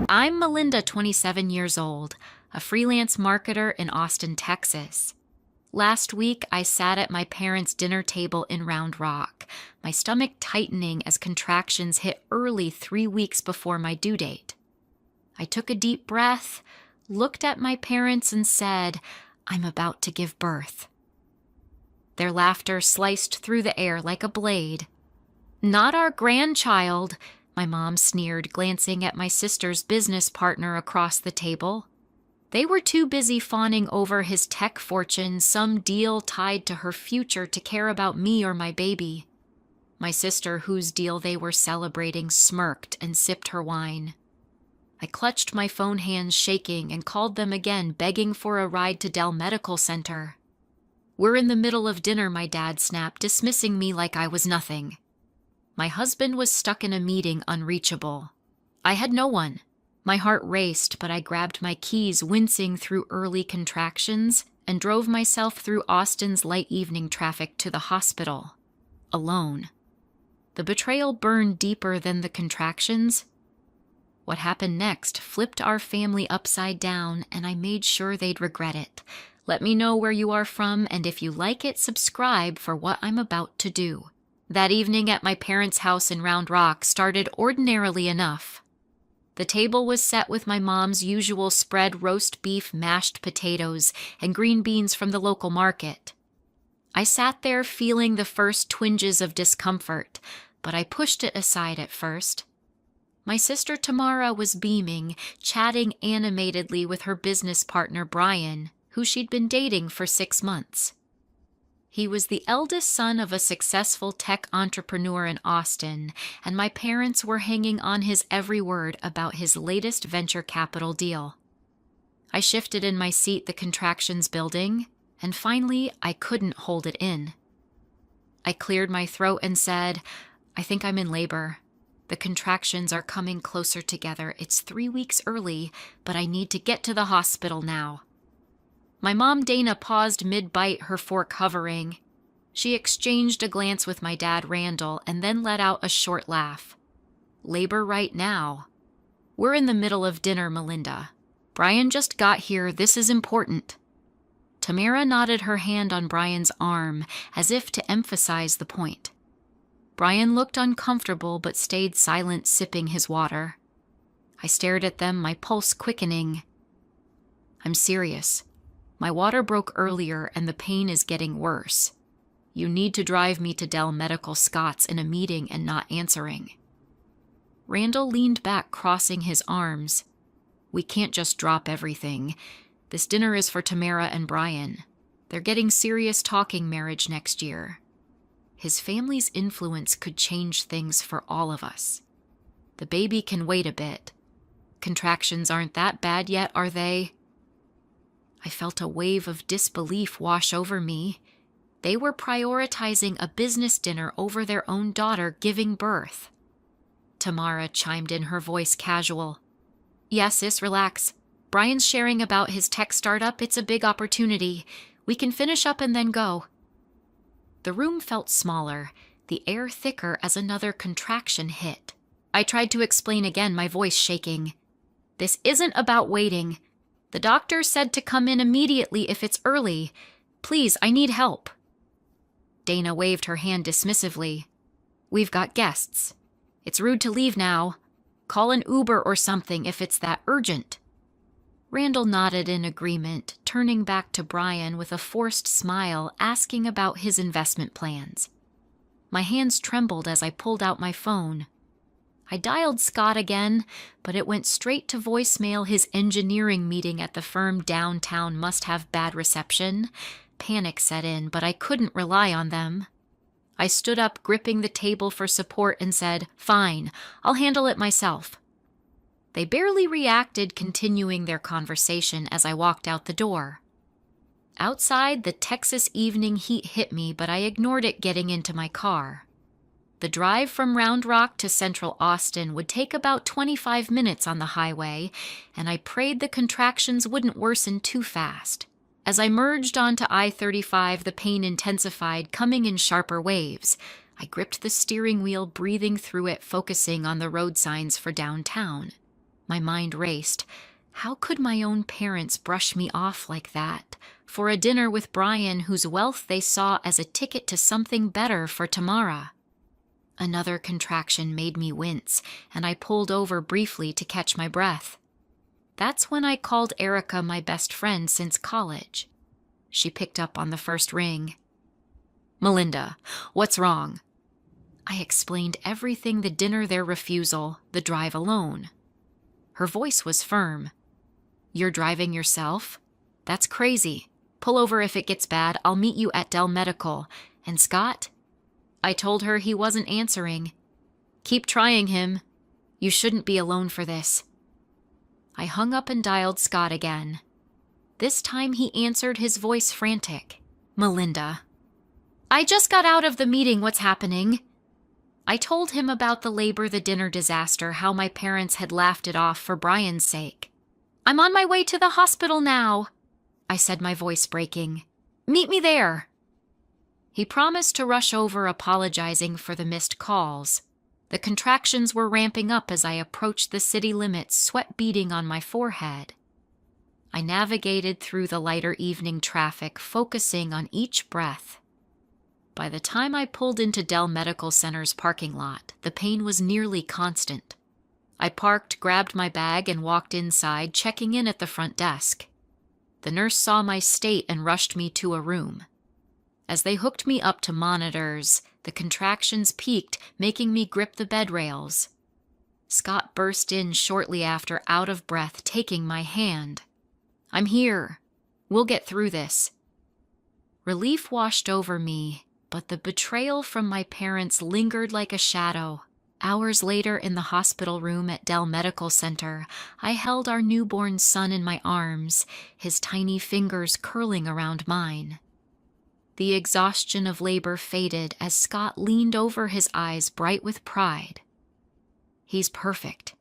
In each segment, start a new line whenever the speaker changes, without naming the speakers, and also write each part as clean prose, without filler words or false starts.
I'm Melinda, 27 years old, a freelance marketer in Austin, Texas. Last week, I sat at my parents' dinner table in Round Rock, my stomach tightening as contractions hit early 3 weeks before my due date. I took a deep breath, looked at my parents, and said, "I'm about to give birth." Their laughter sliced through the air like a blade. "Not our grandchild," my mom sneered, glancing at my sister's business partner across the table. They were too busy fawning over his tech fortune, some deal tied to her future, to care about me or my baby. My sister, whose deal they were celebrating, smirked and sipped her wine. I clutched my phone, hands shaking, and called them again, begging for a ride to Dell Medical Center. "We're in the middle of dinner," my dad snapped, dismissing me like I was nothing. My husband was stuck in a meeting, unreachable. I had no one. My heart raced, but I grabbed my keys, wincing through early contractions, and drove myself through Austin's light evening traffic to the hospital, alone. The betrayal burned deeper than the contractions. What happened next flipped our family upside down, and I made sure they'd regret it. Let me know where you are from, and if you like it, subscribe for what I'm about to do. That evening at my parents' house in Round Rock started ordinarily enough. The table was set with my mom's usual spread: roast beef, mashed potatoes, and green beans from the local market. I sat there feeling the first twinges of discomfort, but I pushed it aside at first. My sister Tamara was beaming, chatting animatedly with her business partner Brian, who she'd been dating for 6 months. He was the eldest son of a successful tech entrepreneur in Austin, and my parents were hanging on his every word about his latest venture capital deal. I shifted in my seat, the contractions building, and finally I couldn't hold it in. I cleared my throat and said, "I think I'm in labor. The contractions are coming closer together. It's 3 weeks early, but I need to get to the hospital now." My mom Dana paused mid-bite, her fork hovering. She exchanged a glance with my dad Randall and then let out a short laugh. "Labor right now? We're in the middle of dinner, Melinda. Brian just got here. This is important." Tamara nodded her hand on Brian's arm, as if to emphasize the point. Brian looked uncomfortable but stayed silent, sipping his water. I stared at them, my pulse quickening. "I'm serious. My water broke earlier and the pain is getting worse. You need to drive me to Dell Medical. Scott's in a meeting and not answering." Randall leaned back, crossing his arms. "We can't just drop everything. This dinner is for Tamara and Brian. They're getting serious, talking marriage next year. His family's influence could change things for all of us. The baby can wait a bit. Contractions aren't that bad yet, are they?" I felt a wave of disbelief wash over me. They were prioritizing a business dinner over their own daughter giving birth. Tamara chimed in, her voice casual. "Yeah, sis, relax. Brian's sharing about his tech startup. It's a big opportunity. We can finish up and then go." The room felt smaller, the air thicker as another contraction hit. I tried to explain again, my voice shaking. "This isn't about waiting. The doctor said to come in immediately if it's early. Please, I need help." Dana waved her hand dismissively. "We've got guests. It's rude to leave now. Call an Uber or something if it's that urgent." Randall nodded in agreement, turning back to Brian with a forced smile, asking about his investment plans. My hands trembled as I pulled out my phone. I dialed Scott again, but it went straight to voicemail. His engineering meeting at the firm downtown must have bad reception. Panic set in, but I couldn't rely on them. I stood up, gripping the table for support, and said, "Fine, I'll handle it myself." They barely reacted, continuing their conversation as I walked out the door. Outside, the Texas evening heat hit me, but I ignored it, getting into my car. The drive from Round Rock to central Austin would take about 25 minutes on the highway, and I prayed the contractions wouldn't worsen too fast. As I merged onto I-35, the pain intensified, coming in sharper waves. I gripped the steering wheel, breathing through it, focusing on the road signs for downtown. My mind raced. How could my own parents brush me off like that for a dinner with Brian whose wealth they saw as a ticket to something better for Tamara? Another contraction made me wince, and I pulled over briefly to catch my breath. That's when I called Erica my best friend since college. She picked up on the first ring. "Melinda, what's wrong?" I explained everything: the dinner, their refusal, the drive alone. Her voice was firm. "You're driving yourself? That's crazy. Pull over if it gets bad. I'll meet you at Dell Medical. And Scott?" I told her he wasn't answering. "Keep trying him. You shouldn't be alone for this." I hung up and dialed Scott again. This time he answered, his voice frantic. "Melinda, I just got out of the meeting. What's happening?" I told him about the labor, the dinner disaster, how my parents had laughed it off for Brian's sake. "I'm on my way to the hospital now," I said, my voice breaking. "Meet me there." He promised to rush over, apologizing for the missed calls. The contractions were ramping up as I approached the city limits, sweat beading on my forehead. I navigated through the lighter evening traffic, focusing on each breath. By the time I pulled into Dell Medical Center's parking lot, the pain was nearly constant. I parked, grabbed my bag, and walked inside, checking in at the front desk. The nurse saw my state and rushed me to a room. As they hooked me up to monitors, the contractions peaked, making me grip the bed rails. Scott burst in shortly after, out of breath, taking my hand. "I'm here. We'll get through this." Relief washed over me, but the betrayal from my parents lingered like a shadow. Hours later, in the hospital room at Dell Medical Center, I held our newborn son in my arms, his tiny fingers curling around mine. The exhaustion of labor faded as Scott leaned over, his eyes bright with pride. "He's perfect,"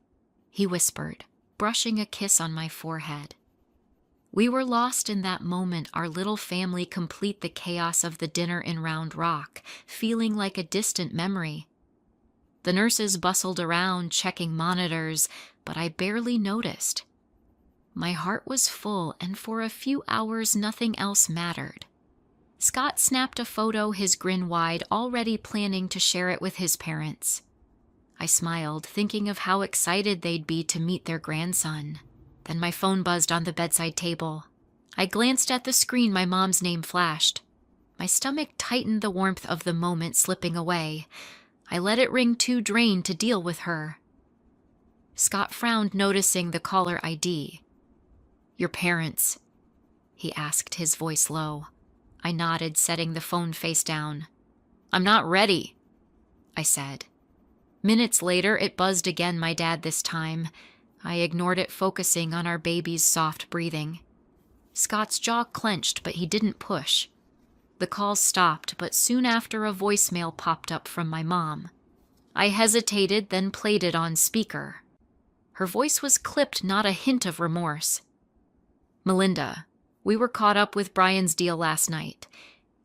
he whispered, brushing a kiss on my forehead. We were lost in that moment, our little family complete, the chaos of the dinner in Round Rock, feeling like a distant memory. The nurses bustled around, checking monitors, but I barely noticed. My heart was full, and for a few hours nothing else mattered. Scott snapped a photo, his grin wide, already planning to share it with his parents. I smiled, thinking of how excited they'd be to meet their grandson. Then my phone buzzed on the bedside table. I glanced at the screen. My mom's name flashed. My stomach tightened, the warmth of the moment slipping away. I let it ring, too drained to deal with her. Scott frowned, noticing the caller ID. "Your parents?" he asked, his voice low. I nodded, setting the phone face down. "I'm not ready," I said. Minutes later, it buzzed again, my dad this time. I ignored it, focusing on our baby's soft breathing. Scott's jaw clenched, but he didn't push. The call stopped, but soon after a voicemail popped up from my mom. I hesitated, then played it on speaker. Her voice was clipped, not a hint of remorse. "Melinda, we were caught up with Brian's deal last night.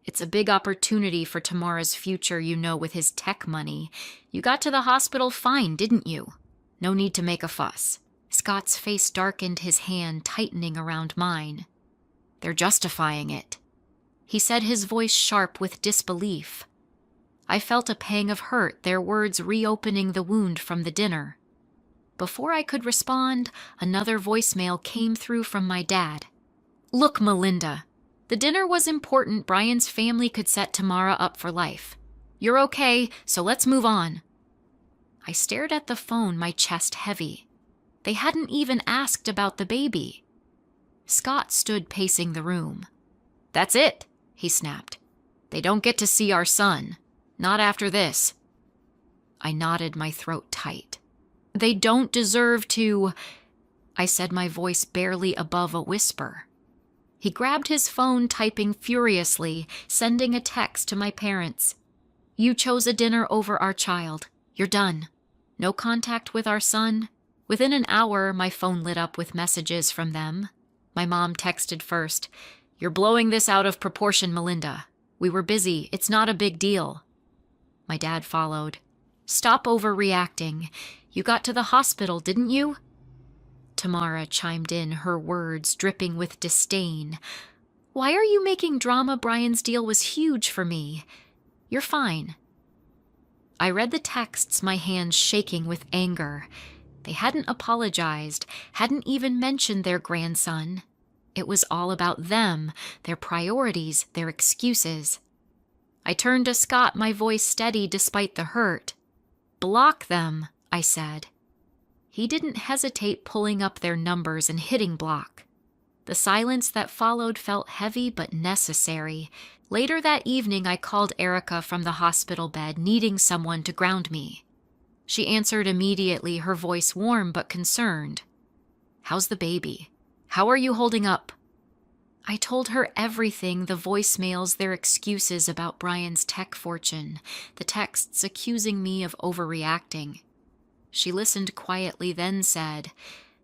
It's a big opportunity for Tamara's future, with his tech money. You got to the hospital fine, didn't you? No need to make a fuss." Scott's face darkened, his hand tightening around mine. "They're justifying it," he said, his voice sharp with disbelief. I felt a pang of hurt, their words reopening the wound from the dinner. Before I could respond, another voicemail came through from my dad. "Look, Melinda, the dinner was important. Brian's family could set Tamara up for life. You're okay, so let's move on." I stared at the phone, my chest heavy. They hadn't even asked about the baby. Scott stood pacing the room. "That's it," he snapped. "They don't get to see our son. Not after this." I nodded, my throat tight. "They don't deserve to," I said, my voice barely above a whisper. He grabbed his phone, typing furiously, sending a text to my parents. "You chose a dinner over our child. You're done. No contact with our son." Within an hour, my phone lit up with messages from them. My mom texted first. "You're blowing this out of proportion, Melinda. We were busy. It's not a big deal." My dad followed. "Stop overreacting. You got to the hospital, didn't you?" Tamara chimed in, her words dripping with disdain. "Why are you making drama? Brian's deal was huge for me. You're fine." I read the texts, my hands shaking with anger. They hadn't apologized, hadn't even mentioned their grandson. It was all about them, their priorities, their excuses. I turned to Scott, my voice steady despite the hurt. "Block them," I said. He didn't hesitate, pulling up their numbers and hitting block. The silence that followed felt heavy but necessary. Later that evening, I called Erica from the hospital bed, needing someone to ground me. She answered immediately, her voice warm but concerned. "How's the baby? How are you holding up?" I told her everything, the voicemails, their excuses about Brian's tech fortune, the texts accusing me of overreacting. She listened quietly, then said,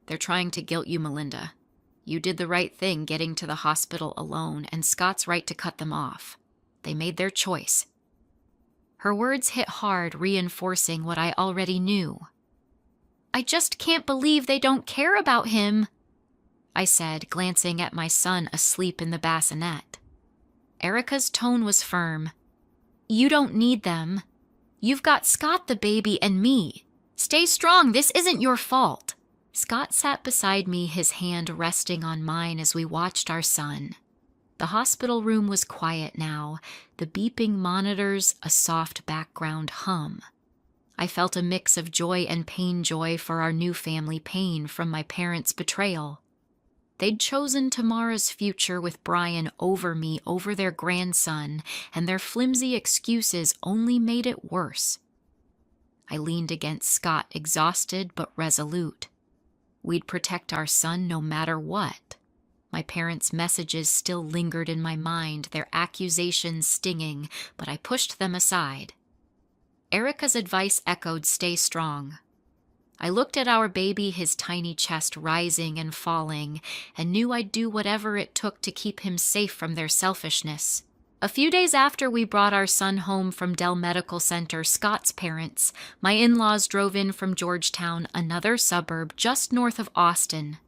"They're trying to guilt you, Melinda. You did the right thing getting to the hospital alone, and Scott's right to cut them off. They made their choice." Her words hit hard, reinforcing what I already knew. "I just can't believe they don't care about him," I said, glancing at my son asleep in the bassinet. Erica's tone was firm. "You don't need them. You've got Scott the baby and me. Stay strong, this isn't your fault." Scott sat beside me, his hand resting on mine as we watched our son. The hospital room was quiet now, the beeping monitors a soft background hum. I felt a mix of joy and pain, joy for our new family, pain from my parents' betrayal. They'd chosen Tamara's future with Brian over me, over their grandson, and their flimsy excuses only made it worse. I leaned against Scott, exhausted but resolute. We'd protect our son no matter what. My parents' messages still lingered in my mind, their accusations stinging, but I pushed them aside. Erica's advice echoed, "Stay strong." I looked at our baby, his tiny chest rising and falling, and knew I'd do whatever it took to keep him safe from their selfishness. A few days after we brought our son home from Dell Medical Center, Scott's parents, my in-laws, drove in from Georgetown, another suburb just north of Austin.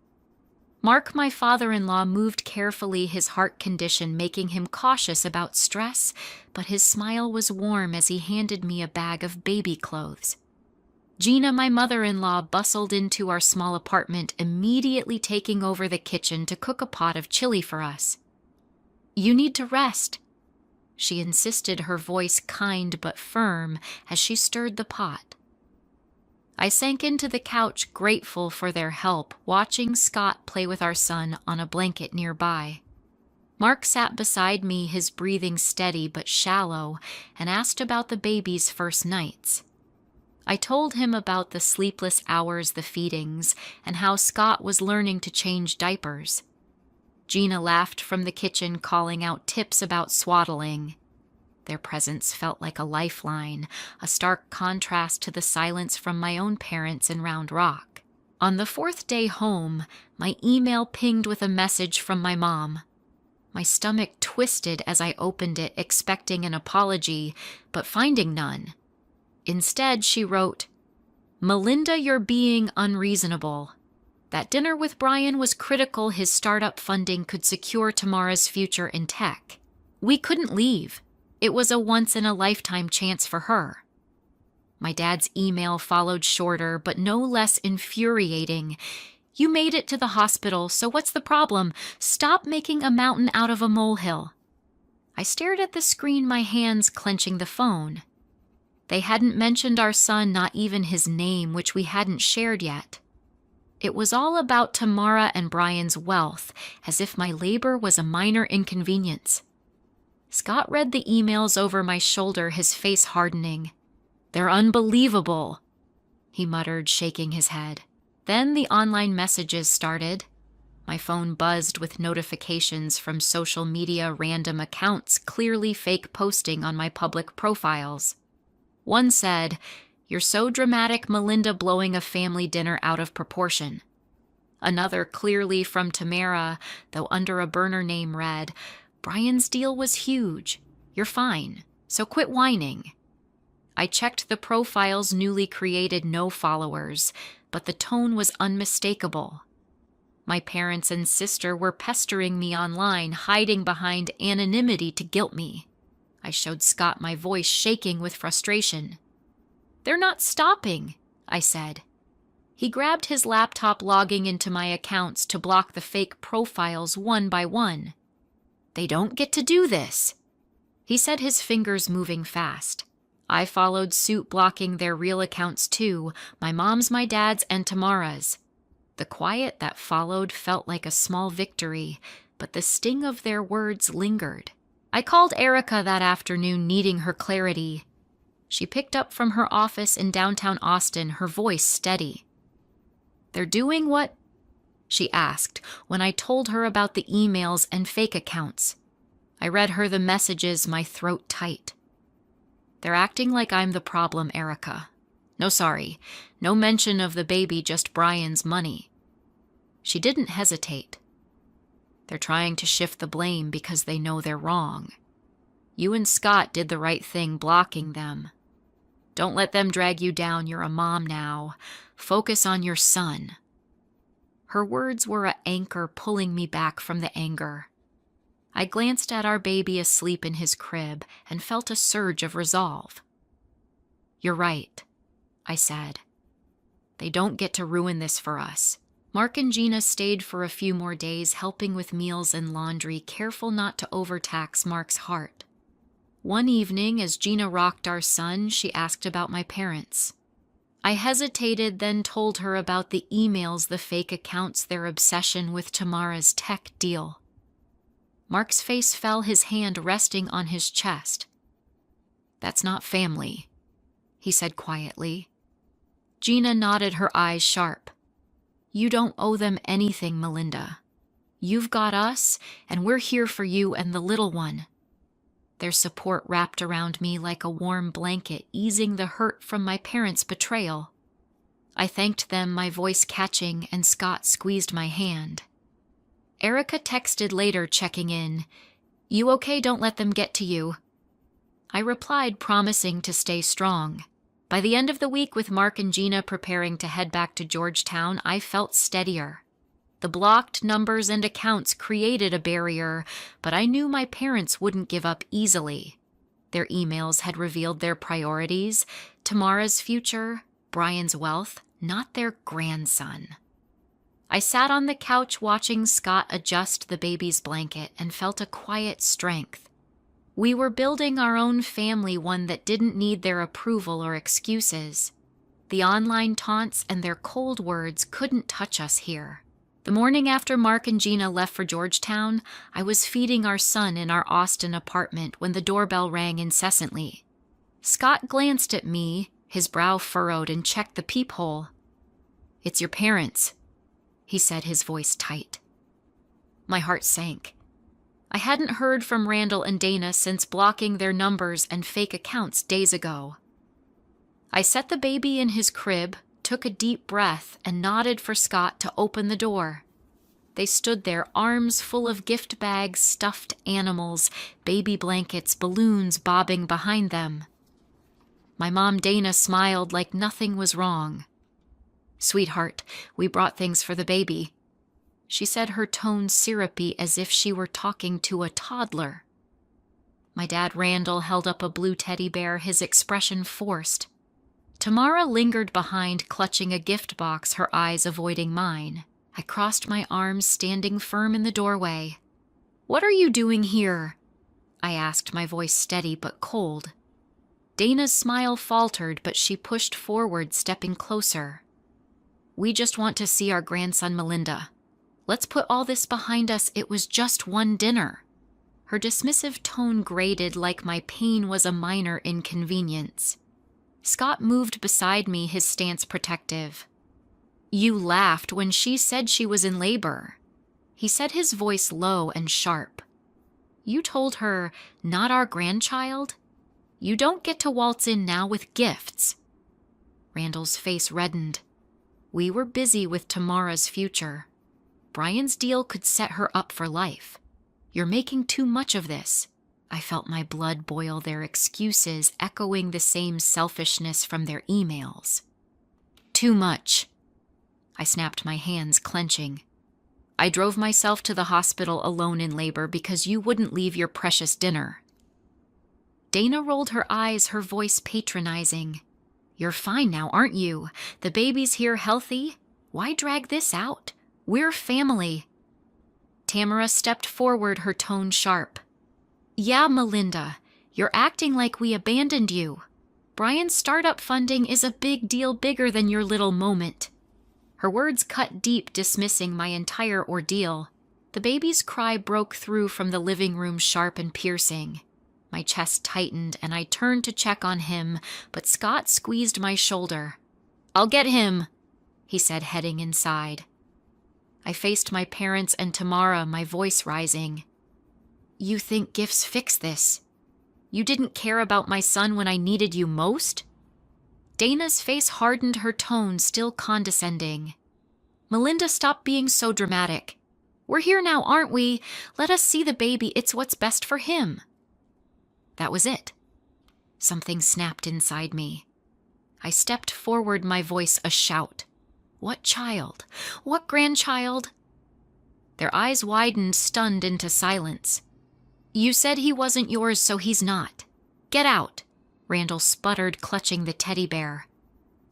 Mark, my father-in-law, moved carefully, his heart condition making him cautious about stress, but his smile was warm as he handed me a bag of baby clothes. Gina, my mother-in-law, bustled into our small apartment, immediately taking over the kitchen to cook a pot of chili for us. "You need to rest," she insisted, her voice kind but firm as she stirred the pot. I sank into the couch, grateful for their help, watching Scott play with our son on a blanket nearby. Mark sat beside me, his breathing steady but shallow, and asked about the baby's first nights. I told him about the sleepless hours, the feedings, and how Scott was learning to change diapers. Gina laughed from the kitchen, calling out tips about swaddling. Their presence felt like a lifeline, a stark contrast to the silence from my own parents in Round Rock. On the fourth day home, my email pinged with a message from my mom. My stomach twisted as I opened it, expecting an apology, but finding none. Instead, she wrote, "Melinda, you're being unreasonable. That dinner with Brian was critical. His startup funding could secure Tamara's future in tech. We couldn't leave. It was a once-in-a-lifetime chance for her." My dad's email followed, shorter but no less infuriating. "You made it to the hospital, so what's the problem? Stop making a mountain out of a molehill." I stared at the screen, my hands clenching the phone. They hadn't mentioned our son, not even his name, which we hadn't shared yet. It was all about Tamara and Brian's wealth, as if my labor was a minor inconvenience. Scott read the emails over my shoulder, his face hardening. "They're unbelievable," he muttered, shaking his head. Then the online messages started. My phone buzzed with notifications from social media, random accounts clearly fake posting on my public profiles. One said, "You're so dramatic, Melinda, blowing a family dinner out of proportion." Another, clearly from Tamara, though under a burner name, read, "Brian's deal was huge. You're fine, so quit whining." I checked the profiles, newly created, no followers, but the tone was unmistakable. My parents and sister were pestering me online, hiding behind anonymity to guilt me. I showed Scott my voice shaking with frustration. "They're not stopping," I said. He grabbed his laptop, logging into my accounts to block the fake profiles one by one. "They don't get to do this," he said, his fingers moving fast. I followed suit, blocking their real accounts too, my mom's, my dad's, and Tamara's. The quiet that followed felt like a small victory, but the sting of their words lingered. I called Erica that afternoon, needing her clarity. She picked up from her office in downtown Austin, her voice steady. "They're doing what?" she asked when I told her about the emails and fake accounts. I read her the messages, my throat tight. "They're acting like I'm the problem, Erica. No sorry, no mention of the baby, just Brian's money." She didn't hesitate. "They're trying to shift the blame because they know they're wrong. You and Scott did the right thing blocking them. Don't let them drag you down, you're a mom now. Focus on your son." Her words were an anchor pulling me back from the anger. I glanced at our baby asleep in his crib and felt a surge of resolve. "You're right," I said. "They don't get to ruin this for us." Mark and Gina stayed for a few more days, helping with meals and laundry, careful not to overtax Mark's heart. One evening, as Gina rocked our son, she asked about my parents. I hesitated, then told her about the emails, the fake accounts, their obsession with Tamara's tech deal. Mark's face fell, his hand resting on his chest. "That's not family," he said quietly. Gina nodded, her eyes sharp. "You don't owe them anything, Melinda. You've got us, and we're here for you and the little one." Their support wrapped around me like a warm blanket, easing the hurt from my parents' betrayal. I thanked them, my voice catching, and Scott squeezed my hand. Erica texted later, checking in. "You okay? Don't let them get to you." I replied, promising to stay strong. By the end of the week, with Mark and Gina preparing to head back to Georgetown, I felt steadier. The blocked numbers and accounts created a barrier, but I knew my parents wouldn't give up easily. Their emails had revealed their priorities: Tamara's future, Brian's wealth, not their grandson. I sat on the couch watching Scott adjust the baby's blanket and felt a quiet strength. We were building our own family, one that didn't need their approval or excuses. The online taunts and their cold words couldn't touch us here. The morning after Mark and Gina left for Georgetown, I was feeding our son in our Austin apartment when the doorbell rang incessantly. Scott glanced at me, his brow furrowed, and checked the peephole. "It's your parents," he said, his voice tight. My heart sank. I hadn't heard from Randall and Dana since blocking their numbers and fake accounts days ago. I set the baby in his crib, took a deep breath, and nodded for Scott to open the door. They stood there, arms full of gift bags, stuffed animals, baby blankets, balloons bobbing behind them. My mom, Dana, smiled like nothing was wrong. "Sweetheart, we brought things for the baby," she said, her tone syrupy as if she were talking to a toddler. My dad, Randall, held up a blue teddy bear, his expression forced. Tamara lingered behind, clutching a gift box, her eyes avoiding mine. I crossed my arms, standing firm in the doorway. "What are you doing here?" I asked, my voice steady but cold. Dana's smile faltered, but she pushed forward, stepping closer. "We just want to see our grandson, Melinda. Let's put all this behind us. It was just one dinner." Her dismissive tone grated like my pain was a minor inconvenience. Scott moved beside me, his stance protective. "You laughed when she said she was in labor," he said, his voice low and sharp. "You told her, not our grandchild? You don't get to waltz in now with gifts." Randall's face reddened. We were busy with Tamara's future. Brian's deal could set her up for life. "You're making too much of this." I felt my blood boil, their excuses echoing the same selfishness from their emails. "Too much." I snapped, my hands clenching. I drove myself to the hospital alone in labor because you wouldn't leave your precious dinner. Dana rolled her eyes, her voice patronizing. You're fine now, aren't you? The baby's here healthy. Why drag this out? We're family. Tamara stepped forward, her tone sharp. Yeah, Melinda, you're acting like we abandoned you. Brian's startup funding is a big deal, bigger than your little moment. Her words cut deep, dismissing my entire ordeal. The baby's cry broke through from the living room, sharp and piercing. My chest tightened, and I turned to check on him, but Scott squeezed my shoulder. I'll get him, he said, heading inside. I faced my parents and Tamara, my voice rising. You think gifts fix this? You didn't care about my son when I needed you most? Dana's face hardened, her tone still condescending. Melinda, stop being so dramatic. We're here now, aren't we? Let us see the baby. It's what's best for him. That was it. Something snapped inside me. I stepped forward, my voice a shout. What child? What grandchild? Their eyes widened, stunned into silence. You said he wasn't yours, so he's not. Get out, Randall sputtered, clutching the teddy bear.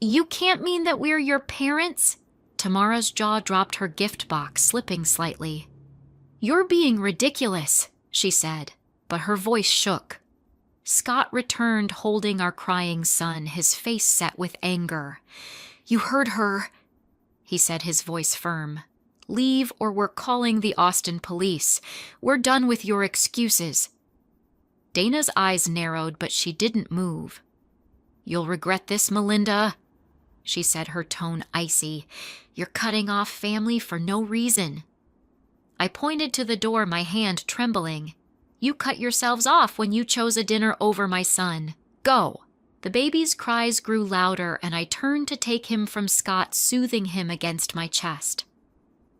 You can't mean that we're your parents? Tamara's jaw dropped, her gift box slipping slightly. You're being ridiculous, she said, but her voice shook. Scott returned, holding our crying son, his face set with anger. You heard her, he said, his voice firm. Leave or we're calling the Austin police. We're done with your excuses. Dana's eyes narrowed, but she didn't move. You'll regret this, Melinda, she said, her tone icy. You're cutting off family for no reason. I pointed to the door, my hand trembling. You cut yourselves off when you chose a dinner over my son. Go. The baby's cries grew louder, and I turned to take him from Scott, soothing him against my chest.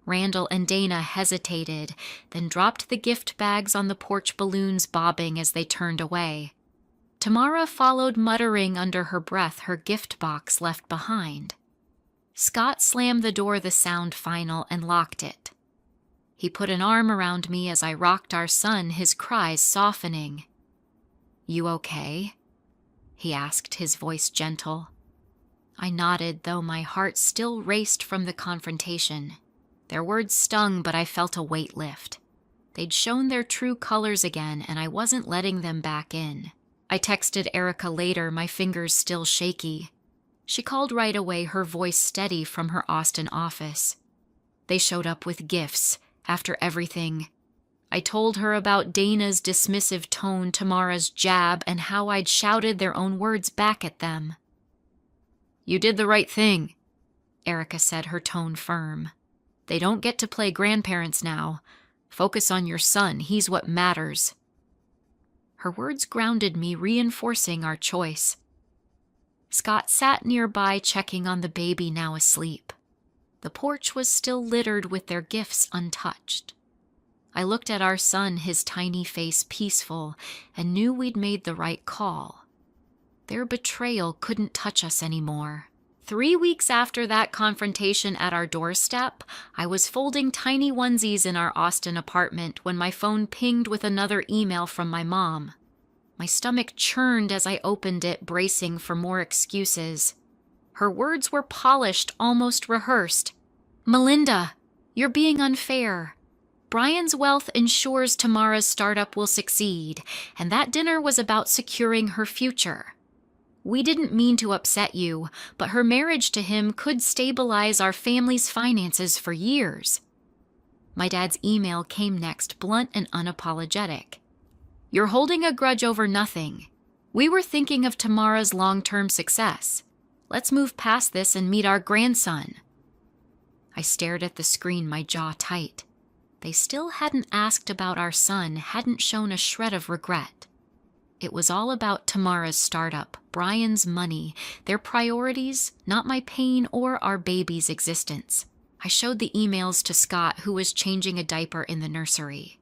Randall and Dana hesitated, then dropped the gift bags on the porch, balloons bobbing as they turned away. Tamara followed, muttering under her breath, her gift box left behind. Scott slammed the door, the sound final, and locked it. He put an arm around me as I rocked our son, his cries softening. You okay? He asked, his voice gentle. I nodded, though my heart still raced from the confrontation. Their words stung, but I felt a weight lift. They'd shown their true colors again, and I wasn't letting them back in. I texted Erica later, my fingers still shaky. She called right away, her voice steady from her Austin office. They showed up with gifts. After everything, I told her about Dana's dismissive tone, Tamara's jab, and how I'd shouted their own words back at them. You did the right thing, Erica said, her tone firm. They don't get to play grandparents now. Focus on your son. He's what matters. Her words grounded me, reinforcing our choice. Scott sat nearby, checking on the baby, now asleep. The porch was still littered with their gifts untouched. I looked at our son, his tiny face peaceful, and knew we'd made the right call. Their betrayal couldn't touch us anymore. 3 weeks after that confrontation at our doorstep, I was folding tiny onesies in our Austin apartment when my phone pinged with another email from my mom. My stomach churned as I opened it, bracing for more excuses. Her words were polished, almost rehearsed. Melinda, you're being unfair. Brian's wealth ensures Tamara's startup will succeed, and that dinner was about securing her future. We didn't mean to upset you, but her marriage to him could stabilize our family's finances for years. My dad's email came next, blunt and unapologetic. You're holding a grudge over nothing. We were thinking of Tamara's long-term success. Let's move past this and meet our grandson. I stared at the screen, my jaw tight. They still hadn't asked about our son, hadn't shown a shred of regret. It was all about Tamara's startup, Brian's money, their priorities, not my pain or our baby's existence. I showed the emails to Scott, who was changing a diaper in the nursery.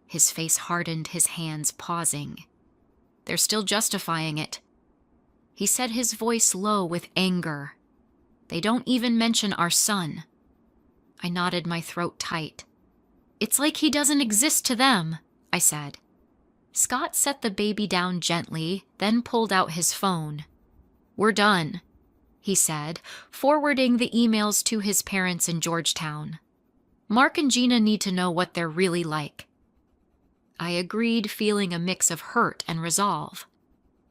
His face hardened, his hands pausing. They're still justifying it. He said, his voice low with anger. They don't even mention our son. I knotted my throat tight. It's like he doesn't exist to them, I said. Scott set the baby down gently, then pulled out his phone. We're done, he said, forwarding the emails to his parents in Georgetown. Mark and Gina need to know what they're really like. I agreed, feeling a mix of hurt and resolve.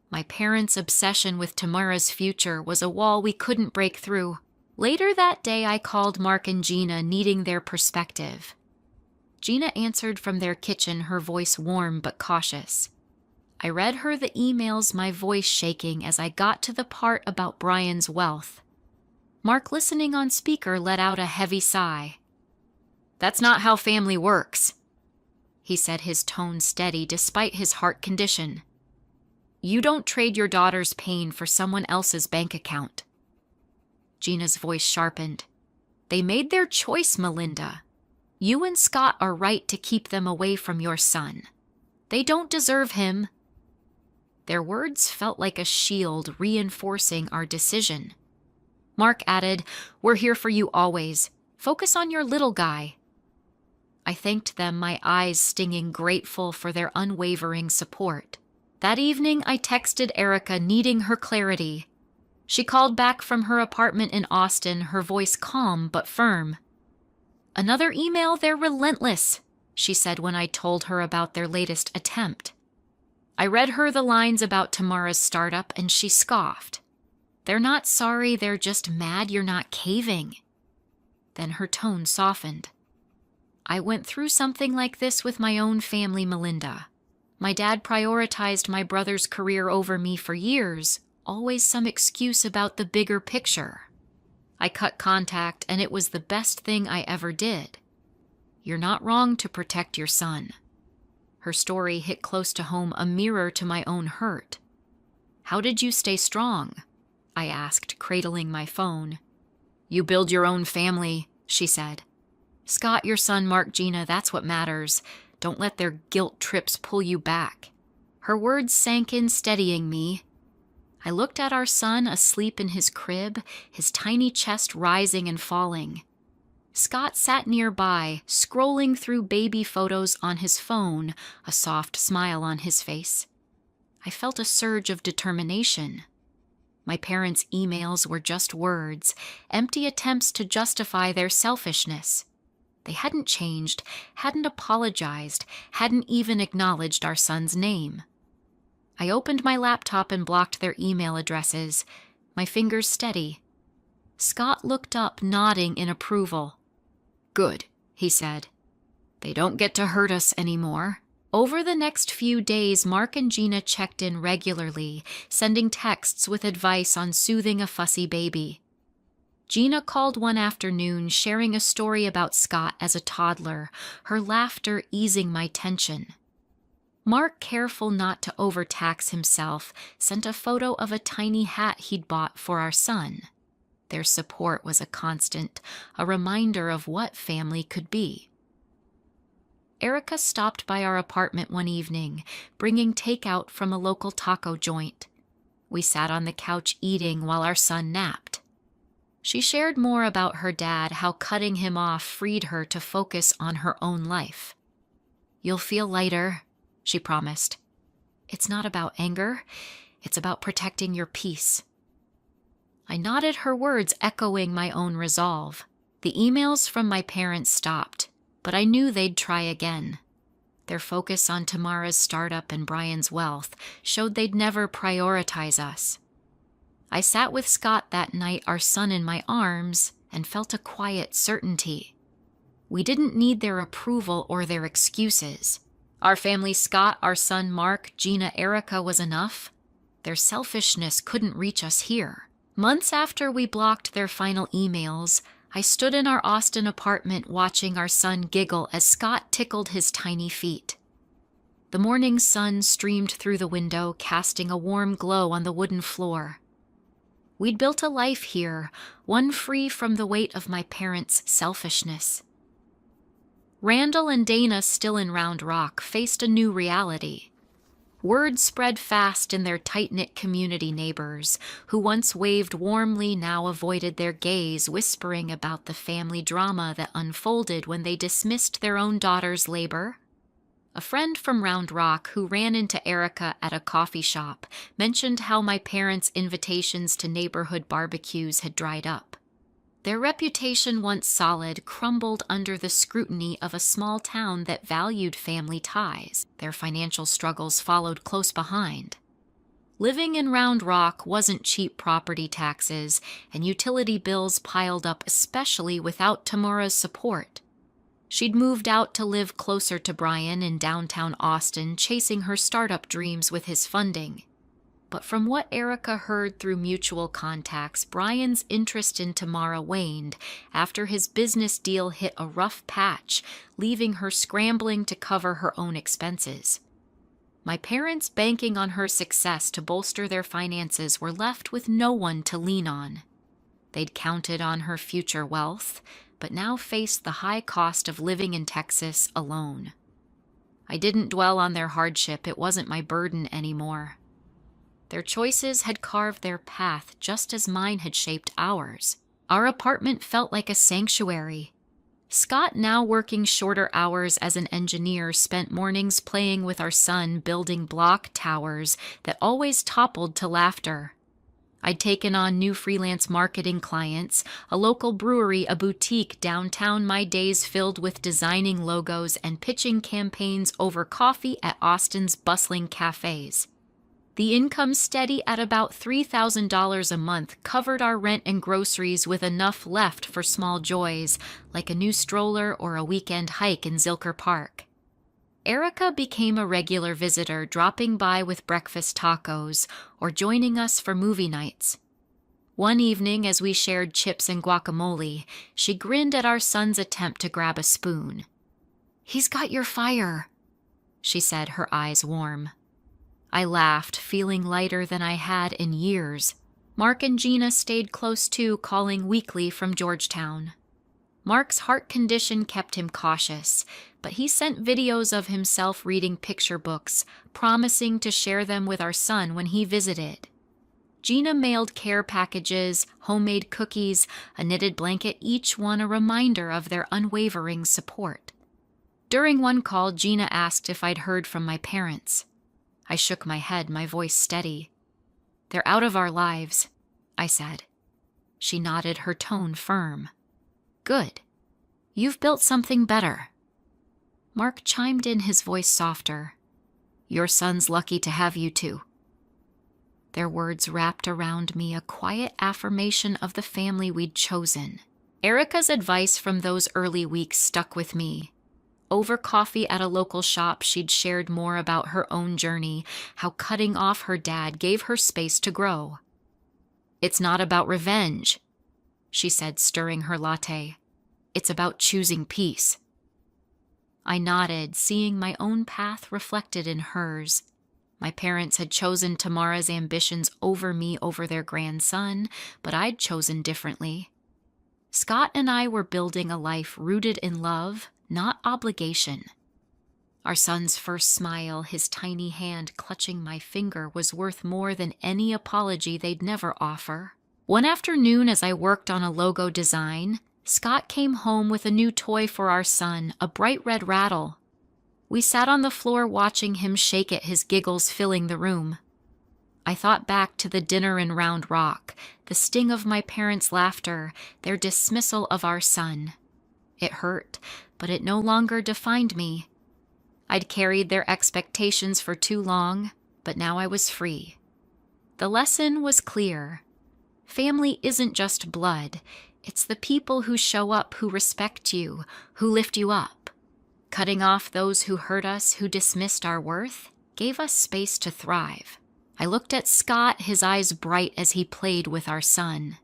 My parents' obsession with Tamara's future was a wall we couldn't break through. Later that day, I called Mark and Gina, needing their perspective. Gina answered from their kitchen, her voice warm but cautious. I read her the emails, my voice shaking as I got to the part about Brian's wealth. Mark, listening on speaker, let out a heavy sigh. That's not how family works, he said, his tone steady despite his heart condition. You don't trade your daughter's pain for someone else's bank account. Gina's voice sharpened. They made their choice, Melinda. You and Scott are right to keep them away from your son. They don't deserve him. Their words felt like a shield reinforcing our decision. Mark added, We're here for you always. Focus on your little guy. I thanked them, my eyes stinging, grateful for their unwavering support. That evening, I texted Erica, needing her clarity. She called back from her apartment in Austin, her voice calm but firm. Another email, they're relentless, she said when I told her about their latest attempt. I read her the lines about Tamara's startup and she scoffed. They're not sorry, they're just mad you're not caving. Then her tone softened. I went through something like this with my own family, Melinda. My dad prioritized my brother's career over me for years, always some excuse about the bigger picture. I cut contact, and it was the best thing I ever did. You're not wrong to protect your son. Her story hit close to home, a mirror to my own hurt. How did you stay strong? I asked, cradling my phone. You build your own family, she said. Scott, your son, Mark, Gina, that's what matters. Don't let their guilt trips pull you back. Her words sank in, steadying me. I looked at our son asleep in his crib, his tiny chest rising and falling. Scott sat nearby, scrolling through baby photos on his phone, a soft smile on his face. I felt a surge of determination. My parents' emails were just words, empty attempts to justify their selfishness. They hadn't changed, hadn't apologized, hadn't even acknowledged our son's name. I opened my laptop and blocked their email addresses, my fingers steady. Scott looked up, nodding in approval. Good, he said. They don't get to hurt us anymore. Over the next few days, Mark and Gina checked in regularly, sending texts with advice on soothing a fussy baby. Gina called one afternoon, sharing a story about Scott as a toddler, her laughter easing my tension. Mark, careful not to overtax himself, sent a photo of a tiny hat he'd bought for our son. Their support was a constant, a reminder of what family could be. Erica stopped by our apartment one evening, bringing takeout from a local taco joint. We sat on the couch eating while our son napped. She shared more about her dad, how cutting him off freed her to focus on her own life. You'll feel lighter, she promised. It's not about anger, it's about protecting your peace. I nodded, her words echoing my own resolve. The emails from my parents stopped, but I knew they'd try again. Their focus on Tamara's startup and Brian's wealth showed they'd never prioritize us. I sat with Scott that night, our son in my arms, and felt a quiet certainty. We didn't need their approval or their excuses. Our family, Scott, our son, Mark, Gina, Erica, was enough. Their selfishness couldn't reach us here. Months after we blocked their final emails, I stood in our Austin apartment watching our son giggle as Scott tickled his tiny feet. The morning sun streamed through the window, casting a warm glow on the wooden floor. We'd built a life here, one free from the weight of my parents' selfishness. Randall and Dana, still in Round Rock, faced a new reality. Word spread fast in their tight-knit community. Neighbors, who once waved warmly, now avoided their gaze, whispering about the family drama that unfolded when they dismissed their own daughter's labor. A friend from Round Rock who ran into Erica at a coffee shop mentioned how my parents' invitations to neighborhood barbecues had dried up. Their reputation, once solid, crumbled under the scrutiny of a small town that valued family ties. Their financial struggles followed close behind. Living in Round Rock wasn't cheap. Property taxes and utility bills piled up, especially without Tamara's support. She'd moved out to live closer to Brian in downtown Austin, chasing her startup dreams with his funding. But from what Erica heard through mutual contacts, Brian's interest in Tamara waned after his business deal hit a rough patch, leaving her scrambling to cover her own expenses. My parents, banking on her success to bolster their finances, were left with no one to lean on. They'd counted on her future wealth, but now faced the high cost of living in Texas alone. I didn't dwell on their hardship. It wasn't my burden anymore. Their choices had carved their path just as mine had shaped ours. Our apartment felt like a sanctuary. Scott, now working shorter hours as an engineer, spent mornings playing with our son, building block towers that always toppled to laughter. I'd taken on new freelance marketing clients, a local brewery, a boutique downtown, my days filled with designing logos and pitching campaigns over coffee at Austin's bustling cafes. The income, steady at about $3,000 a month, covered our rent and groceries with enough left for small joys, like a new stroller or a weekend hike in Zilker Park. Erica became a regular visitor, dropping by with breakfast tacos or joining us for movie nights. One evening, as we shared chips and guacamole, she grinned at our son's attempt to grab a spoon. "He's got your fire," she said, her eyes warm. I laughed, feeling lighter than I had in years. Mark and Gina stayed close too, calling weekly from Georgetown. Mark's heart condition kept him cautious, but he sent videos of himself reading picture books, promising to share them with our son when he visited. Gina mailed care packages, homemade cookies, a knitted blanket, each one a reminder of their unwavering support. During one call, Gina asked if I'd heard from my parents. I shook my head, my voice steady. "They're out of our lives," I said. She nodded, her tone firm. "Good. You've built something better." Mark chimed in, his voice softer. "Your son's lucky to have you too." Their words wrapped around me, a quiet affirmation of the family we'd chosen. Erica's advice from those early weeks stuck with me. Over coffee at a local shop, she'd shared more about her own journey, how cutting off her dad gave her space to grow. "It's not about revenge," she said, stirring her latte. "It's about choosing peace." I nodded, seeing my own path reflected in hers. My parents had chosen Tamara's ambitions over me, over their grandson, but I'd chosen differently. Scott and I were building a life rooted in love, not obligation. Our son's first smile, his tiny hand clutching my finger, was worth more than any apology they'd never offer. One afternoon, as I worked on a logo design, Scott came home with a new toy for our son, a bright red rattle. We sat on the floor watching him shake it, his giggles filling the room. I thought back to the dinner in Round Rock, the sting of my parents' laughter, their dismissal of our son. It hurt, but it no longer defined me. I'd carried their expectations for too long, but now I was free. The lesson was clear. Family isn't just blood. It's the people who show up, who respect you, who lift you up. Cutting off those who hurt us, who dismissed our worth, gave us space to thrive. I looked at Scott, his eyes bright as he played with our son.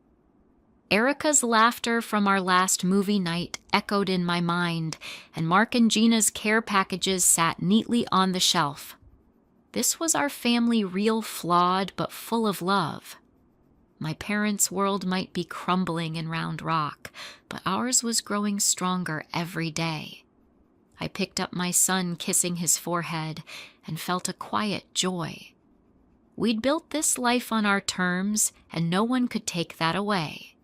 Erica's laughter from our last movie night echoed in my mind, and Mark and Gina's care packages sat neatly on the shelf. This was our family, real, flawed, but full of love. My parents' world might be crumbling in Round Rock, but ours was growing stronger every day. I picked up my son, kissing his forehead, and felt a quiet joy. We'd built this life on our terms, and no one could take that away.